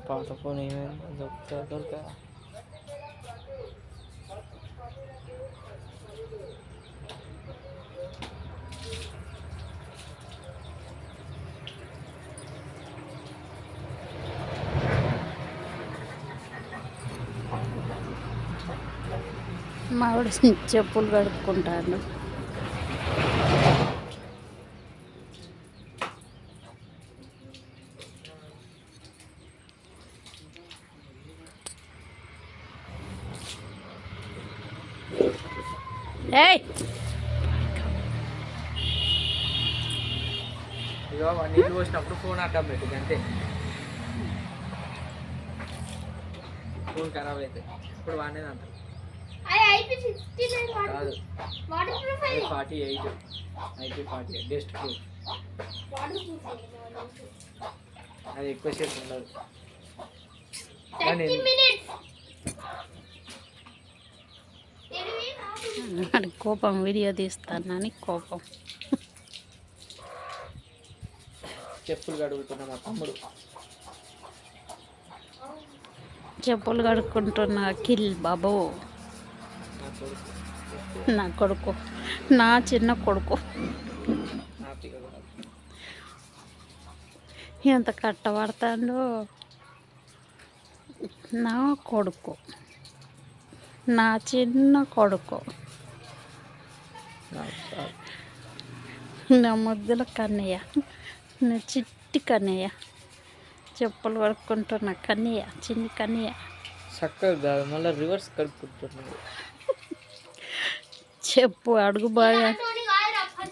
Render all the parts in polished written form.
పాత ఫోన్ ఏమైంది దొరక మావిడ చెప్పులు కడుక్కుంటాను. ఏయ్ ఇక నీళ్ళు పోసినప్పుడు ఫోన్ అడ్డం పెట్టి అంతే, ఫోన్ ఖరాబ్ అవుతుంది. ఇప్పుడు వాడేది అంత కాదు, 48 IP48 బెస్ట్ ప్రూఫ్. అది ఎక్కువసేపు ఉండదు. అది కోపం, వీడియో తీస్తానని కోపం. చెప్పులు కడుగుతున్నా మా తమ్ముడు. చెప్పులు కడుక్కుంటున్న అఖిల్ బాబు నా కొడుకు నా కొడుకు, నా చిన్న కొడుకు. హ్యాపీగా కూడా. ఎంత కట్టబడతాడో నా కొడుకు, నా చిన్న కొడుకు, నా ముద్దుల కన్నయ్య, నా చిట్టి కన్నయ్య, చెప్పులు కడుక్కుంటున్న కన్నయ్య, చిన్ని కన్నయ్య. చక్కగా కాదు, మళ్ళీ రివర్స్ కడుక్కుంటున్నాడు. చెప్పు అడుగు బాగా,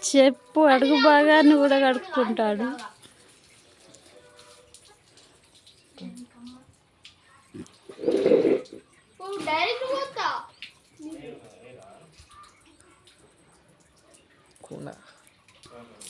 చెప్పు అడుగు బాగాన్ని కూడా కడుక్కుంటాడు. కూన